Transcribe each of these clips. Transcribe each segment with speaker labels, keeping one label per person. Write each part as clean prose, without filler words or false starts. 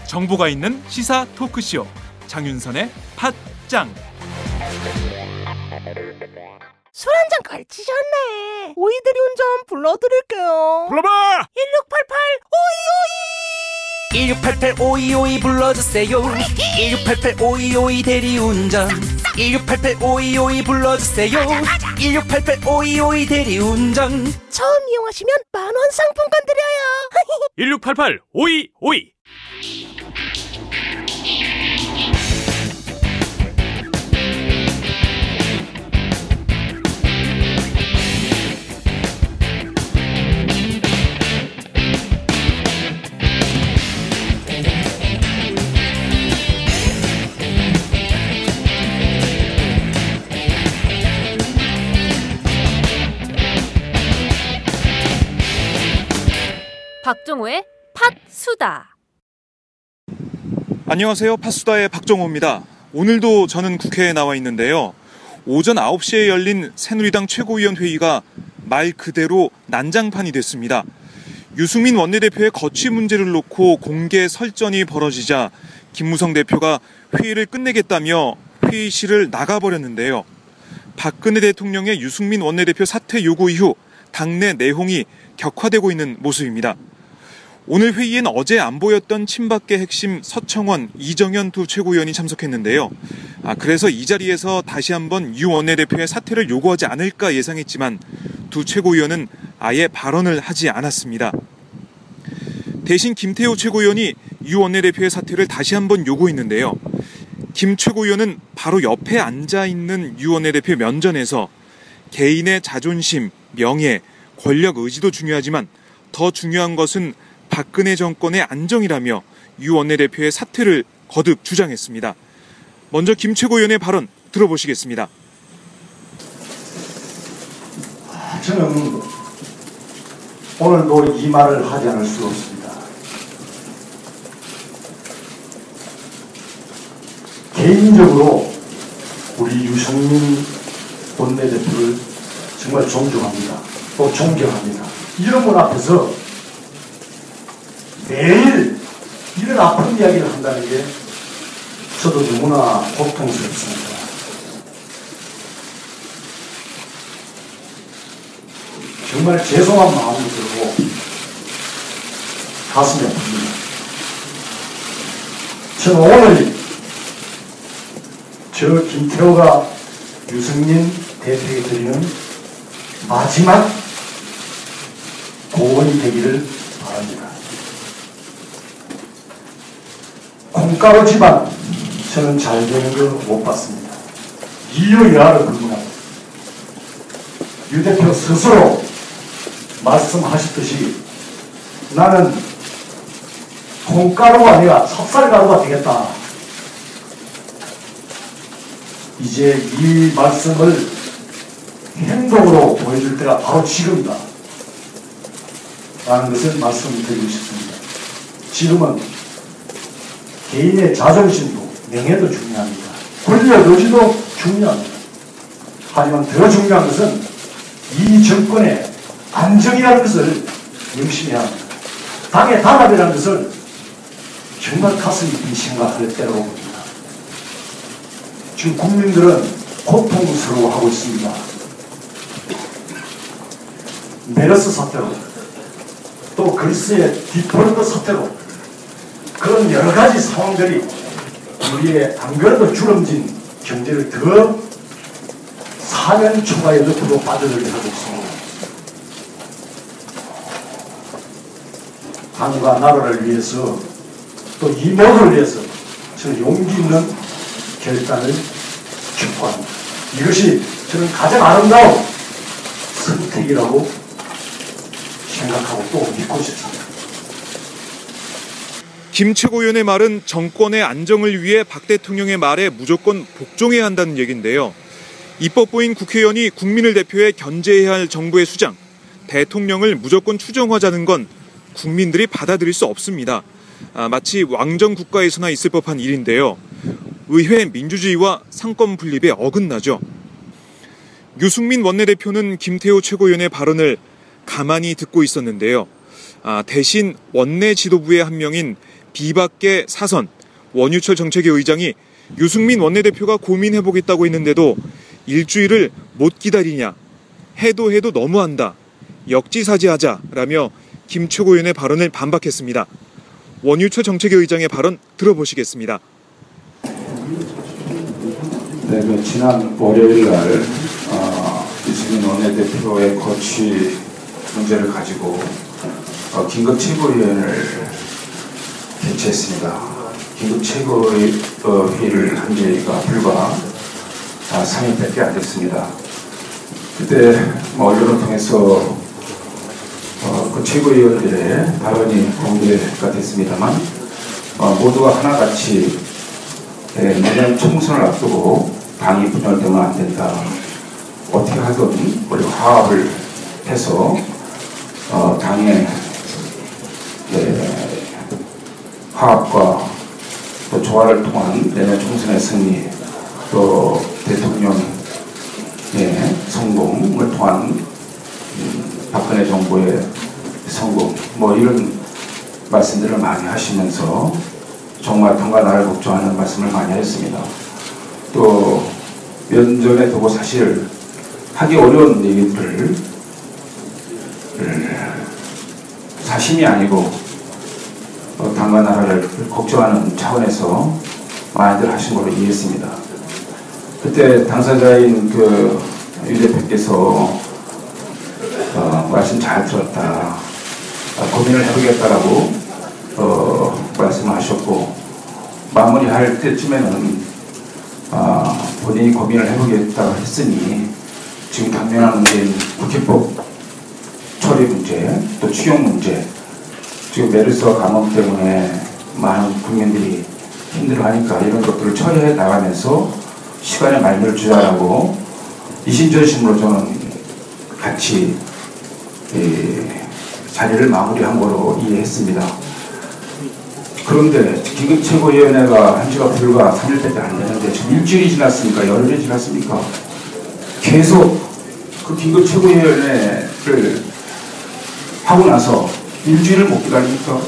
Speaker 1: 정보가 있는 시사 토크쇼 장윤선의 팟짱.
Speaker 2: 술 한 잔 걸치셨네. 오이들이 운전 불러드릴게요.
Speaker 3: 불러봐!
Speaker 2: 1688
Speaker 4: 1688 5252 불러주세요. 1688 5252 대리운전. 1688 5252 불러주세요. 1688 5252 대리운전.
Speaker 2: 처음 이용하시면 만원 상품권 드려요.
Speaker 3: 1688 5252.
Speaker 5: 박종호의 팟수다.
Speaker 1: 안녕하세요. 팟수다의 박종호입니다. 오늘도 저는 국회에 나와 있는데요. 오전 9시에 열린 새누리당 최고위원 회의가 말 그대로 난장판이 됐습니다. 유승민 원내대표의 거취 문제를 놓고 공개 설전이 벌어지자 김무성 대표가 회의를 끝내겠다며 회의실을 나가버렸는데요. 박근혜 대통령의 유승민 원내대표 사퇴 요구 이후 당내 내홍이 격화되고 있는 모습입니다. 오늘 회의엔 어제 안 보였던 친박계 핵심 서청원, 이정현 두 최고위원이 참석했는데요. 그래서 이 자리에서 다시 한번 유 원내대표의 사퇴를 요구하지 않을까 예상했지만 두 최고위원은 아예 발언을 하지 않았습니다. 대신 김태호 최고위원이 유 원내대표의 사퇴를 다시 한번 요구했는데요. 김 최고위원은 바로 옆에 앉아있는 유 원내대표 면전에서 개인의 자존심, 명예, 권력 의지도 중요하지만 더 중요한 것은 박근혜 정권의 안정이라며 유 원내대표의 사퇴를 거듭 주장했습니다. 먼저 김 최고위원의 발언 들어보시겠습니다.
Speaker 6: 저는 오늘도 이 말을 하지 않을 수 없습니다. 개인적으로 우리 유승민 원내대표를 정말 존중합니다. 또 존경합니다. 이런 분 앞에서 매일 이런 아픈 이야기를 한다는 게 저도 너무나 고통스럽습니다. 정말 죄송한 마음이 들고 가슴이 아픕니다. 저는 오늘 저 김태호가 유승민 대표에게 드리는 마지막 고언이 되기를 바랍니다. 콩가루 집안 저는 잘 되는 거 못 봤습니다. 이유야를 불문하고 유 대표 스스로 말씀하셨듯이 나는 콩가루가 아니라 찹쌀가루가 되겠다. 이제 이 말씀을 행동으로 보여줄 때가 바로 지금이다 라는 것을 말씀드리고 싶습니다. 지금은 개인의 자존심도 명예도 중요합니다. 권력 의지도 중요합니다. 하지만 더 중요한 것은 이 정권의 안정이라는 것을 명심해야 합니다. 당의 단합이라는 것을 정말 가슴이 빈 생각할 때라고 봅니다. 지금 국민들은 고통스러워하고 있습니다. 메르스 사태로 또 그리스의 디폴트 사태로 그런 여러 가지 상황들이 우리의 안 그래도 주름진 경제를 더 사면 초과의 늪으로 빠져들게 하고 있습니다. 당과 나라를 위해서 또 이 모두를 위해서 저는 용기 있는 결단을 촉구합니다. 이것이 저는 가장 아름다운 선택이라고 생각하고 또 믿고 싶습니다.
Speaker 1: 김 최고위원의 말은 정권의 안정을 위해 박 대통령의 말에 무조건 복종해야 한다는 얘기인데요. 입법부인 국회의원이 국민을 대표해 견제해야 할 정부의 수장, 대통령을 무조건 추종하자는 건 국민들이 받아들일 수 없습니다. 마치 왕정 국가에서나 있을 법한 일인데요. 의회 민주주의와 상권 분립에 어긋나죠. 유승민 원내대표는 김태호 최고위원의 발언을 가만히 듣고 있었는데요. 대신 원내 지도부의 한 명인 비박계 사선 원유철 정책위 의장이 유승민 원내대표가 고민해보겠다고 했는데도 일주일을 못 기다리냐, 해도 너무한다, 역지사지하자라며 김 최고위원의 발언을 반박했습니다. 원유철 정책위 의장의 발언 들어보시겠습니다.
Speaker 7: 네, 지난 월요일 날 유승민 원내대표의 거취 문제를 가지고 긴급 최고위원회를 개최했습니다. 긴급 최고회의를 한 지가 불과 3일밖에 안 됐습니다. 그때 언론을 통해서 그 최고위원들의 발언이 공개가 됐습니다만 모두가 하나같이 내년 총선을 앞두고 당이 분열되면 안 된다. 어떻게 하든 우리 화합을 해서 당의 화합과 또 조화를 통한 내년 총선의 승리, 또 대통령의 성공을 통한 박근혜 정부의 성공, 이런 말씀들을 많이 하시면서 정말 당과 나라를 걱정하는 말씀을 많이 했습니다. 또 면전에 두고 사실 하기 어려운 얘기들을 사심이 아니고 당과 나라를 걱정하는 차원에서 많이들 하신 걸로 이해했습니다. 그때 당사자인 유 대표께서 말씀 잘 들었다, 고민을 해보겠다라고 말씀하셨고, 마무리할 때쯤에는 본인이 고민을 해보겠다고 했으니 지금 당면한 문제인 국회법 처리 문제, 또 추경 문제, 지금 메르스와 감염 때문에 많은 국민들이 힘들어하니까 이런 것들을 처리해 나가면서 시간에 말미를 주자라고 이심전심으로 저는 같이 자리를 마무리한 거로 이해했습니다. 그런데 긴급 최고위원회가 한 지가 불과 3일밖에 안 되는데 지금 일주일이 지났습니까? 열흘이 지났습니까? 계속 그 긴급 최고위원회를 하고 나서 일주일을 못 기다립니까?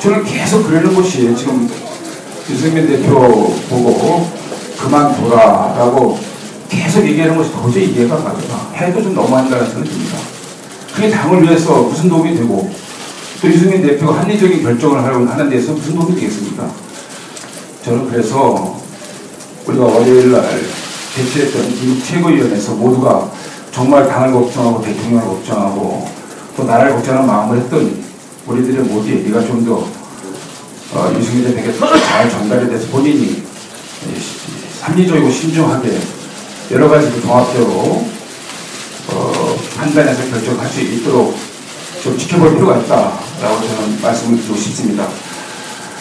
Speaker 7: 저는 계속 그러는 것이 지금 유승민 대표 보고 그만둬라라고 계속 얘기하는 것이 도저히 이해가 안 가더라. 해도 좀 너무한다는 생각이 듭니다. 그게 당을 위해서 무슨 도움이 되고 또 유승민 대표가 합리적인 결정을 하는 데서 무슨 도움이 되겠습니까? 저는 그래서 우리가 월요일 날 개최했던 미국 최고위원회에서 모두가 정말 당을 걱정하고 대통령을 걱정하고 또 나라를 걱정하는 마음을 했던 우리들의 모두 얘기가 좀 더 유승민 대표에게 잘 전달이 돼서 본인이 합리적이고 신중하게 여러 가지를 종합적으로 판단해서 결정할 수 있도록 좀 지켜볼 필요가 있다라고 저는 말씀을 드리고 싶습니다.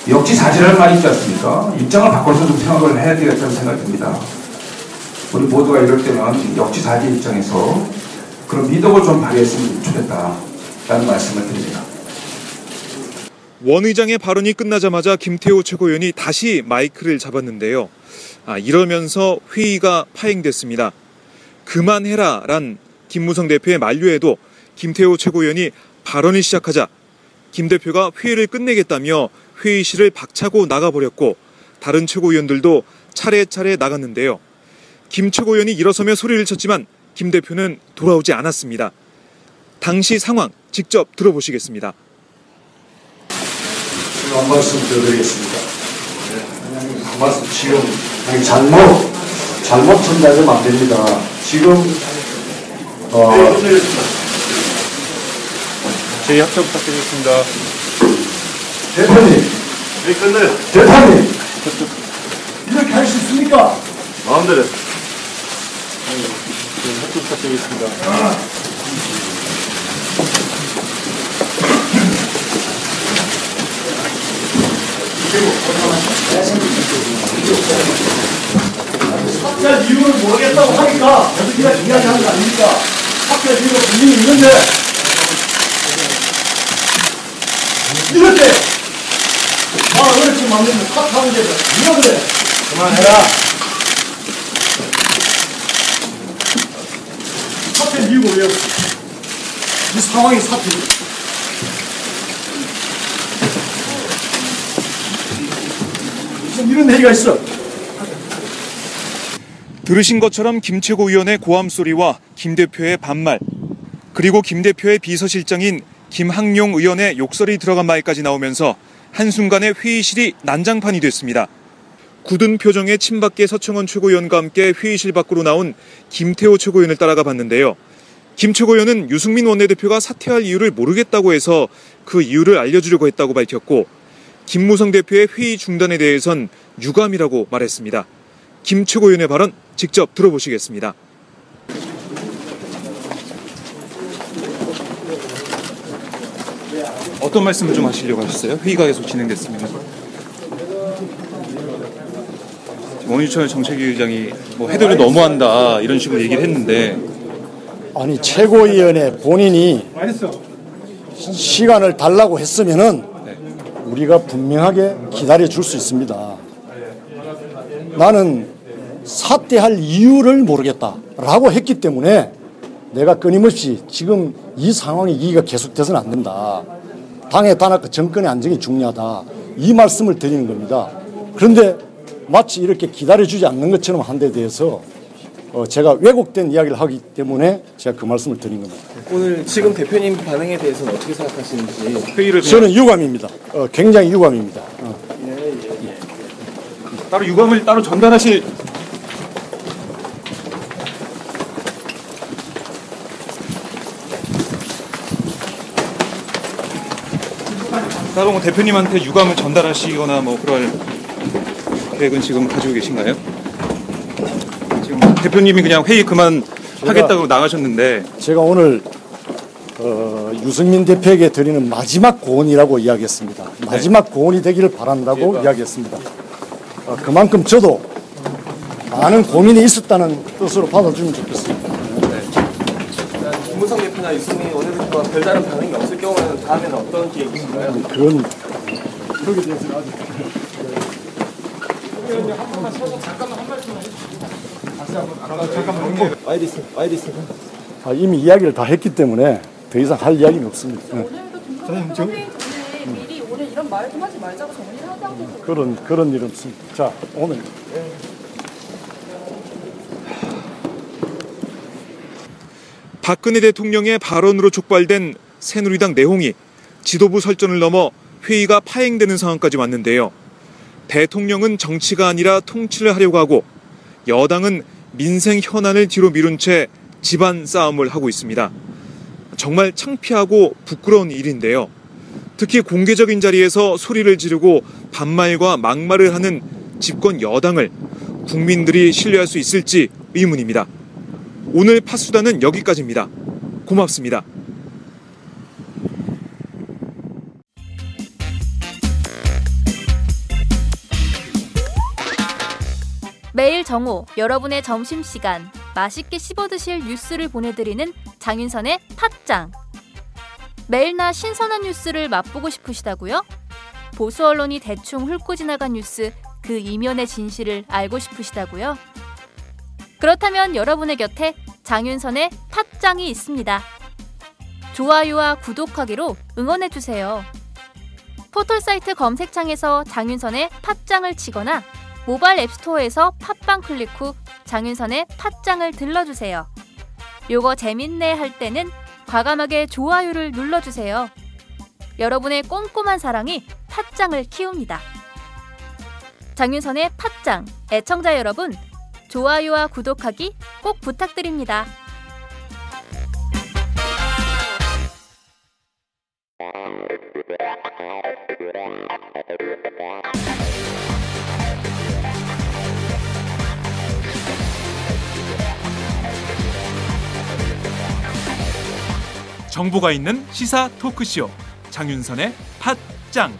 Speaker 7: 역지사지라는 말이 있지 않습니까? 입장을 바꿔서 좀 생각을 해야 되겠다는 생각이 듭니다. 우리 모두가 이럴 때는 역지사지 입장에서 그런 미덕을 좀 발휘했으면 좋겠다라는 말씀을 드립니다.
Speaker 1: 원 의장의 발언이 끝나자마자 김태호 최고위원이 다시 마이크를 잡았는데요. 이러면서 회의가 파행됐습니다. 그만해라란 김무성 대표의 만류에도 김태호 최고위원이 발언을 시작하자 김 대표가 회의를 끝내겠다며 회의실을 박차고 나가버렸고 다른 최고위원들도 차례차례 나갔는데요. 김 최고위원이 일어서며 소리를 쳤지만 김 대표는 돌아오지 않았습니다. 당시 상황 직접 들어보시겠습니다.
Speaker 6: 한 말씀 드리겠습니다. 한 말씀 지금 잘못 전달하면 안 됩니다. 지금
Speaker 3: 저희 합차 부탁드리겠습니다.
Speaker 6: 대표님, 대표님 이렇게 할 수 있습니까?
Speaker 3: 마음대로. 합차 부탁드리겠습니다.
Speaker 6: 삭제할 이유를 모르겠다고 하니까 어떻게가 이야기하는 거 아닙니까? 삭제할 이유가 분명히 있는데 이렇게 어렵지 만드는 사탕 문제다. 누가 그래? 그만해라. 사퇴 이유가 왜 없어? 이 상황이 사퇴. 무슨 이런 얘기가 있어?
Speaker 1: 들으신 것처럼 김 최고위원의 고함 소리와 김 대표의 반말, 그리고 김 대표의 비서실장인 김학용 의원의 욕설이 들어간 말까지 나오면서 한순간에 회의실이 난장판이 됐습니다. 굳은 표정의 친박계 서청원 최고위원과 함께 회의실 밖으로 나온 김태호 최고위원을 따라가 봤는데요. 김 최고위원은 유승민 원내대표가 사퇴할 이유를 모르겠다고 해서 그 이유를 알려주려고 했다고 밝혔고, 김무성 대표의 회의 중단에 대해선 유감이라고 말했습니다. 김 최고위원의 발언 직접 들어보시겠습니다. 어떤 말씀을 좀 하시려고 하셨어요? 회의가 계속 진행됐습니다. 원유철 정책위의장이 뭐 해도를 너무한다 이런 식으로 얘기를 했는데,
Speaker 6: 아니 최고위원회 본인이 시간을 달라고 했으면은 우리가 분명하게 기다려 줄 수 있습니다. 나는 사퇴할 이유를 모르겠다라고 했기 때문에 내가 끊임없이 지금 이 상황이 이가 계속돼서는 안 된다. 당의 단합과 정권의 안정이 중요하다. 이 말씀을 드리는 겁니다. 그런데 마치 이렇게 기다려주지 않는 것처럼 한 데 대해서 제가 왜곡된 이야기를 하기 때문에 제가 그 말씀을 드린 겁니다.
Speaker 8: 오늘 지금 대표님 반응에 대해서는 어떻게 생각하시는지.
Speaker 1: 회의를
Speaker 6: 저는 유감입니다. 굉장히 유감입니다.
Speaker 1: 따로 유감을 따로 전달하실 따로 뭐 대표님한테 유감을 전달하시거나 뭐 그럴 계획은 지금 가지고 계신가요? 지금 대표님이 그냥 회의 그만 하겠다고 나가셨는데,
Speaker 6: 제가 오늘 유승민 대표에게 드리는 마지막 고언이라고 이야기했습니다. 마지막 고언이 되기를 바란다고 이야기했습니다. 그만큼 저도 많은 고민이 있었다는 뜻으로 받아주면 좋겠습니다.
Speaker 8: 김무성 대표나 유승민 원내대표가 별다른 반응이 없을 경우에는 다음에는 어떤 계획이 있을까요?
Speaker 6: 그건 그렇게 대해서는 아직 이미 이야기를 다 했기 때문에 더 이상 할 이야기는 없습니다.
Speaker 5: 오늘도 미리 오늘 이런 말 좀 하지 말자고 정리를 하자고.
Speaker 6: 그런 일 없습니다. 자, 오늘
Speaker 1: 박근혜 대통령의 발언으로 촉발된 새누리당 내홍이 지도부 설전을 넘어 회의가 파행되는 상황까지 왔는데요. 대통령은 정치가 아니라 통치를 하려고 하고, 여당은 민생 현안을 뒤로 미룬 채 집안 싸움을 하고 있습니다. 정말 창피하고 부끄러운 일인데요. 특히 공개적인 자리에서 소리를 지르고 반말과 막말을 하는 집권 여당을 국민들이 신뢰할 수 있을지 의문입니다. 오늘 팟수다는 여기까지입니다. 고맙습니다.
Speaker 5: 매일 정오 여러분의 점심시간 맛있게 씹어드실 뉴스를 보내드리는 장윤선의 팟짱. 매일나 신선한 뉴스를 맛보고 싶으시다고요? 보수 언론이 대충 훑고 지나간 뉴스 그 이면의 진실을 알고 싶으시다고요? 그렇다면 여러분의 곁에 장윤선의 팟짱이 있습니다. 좋아요와 구독하기로 응원해주세요. 포털사이트 검색창에서 장윤선의 팟짱을 치거나 모바일 앱스토어에서 팟빵 클릭 후 장윤선의 팟짱을 들러주세요. 요거 재밌네 할 때는 과감하게 좋아요를 눌러주세요. 여러분의 꼼꼼한 사랑이 팟짱을 키웁니다. 장윤선의 팟짱 애청자 여러분, 좋아요와 구독하기 꼭 부탁드립니다.
Speaker 1: 정보가 있는 시사 토크쇼 장윤선의 팟짱.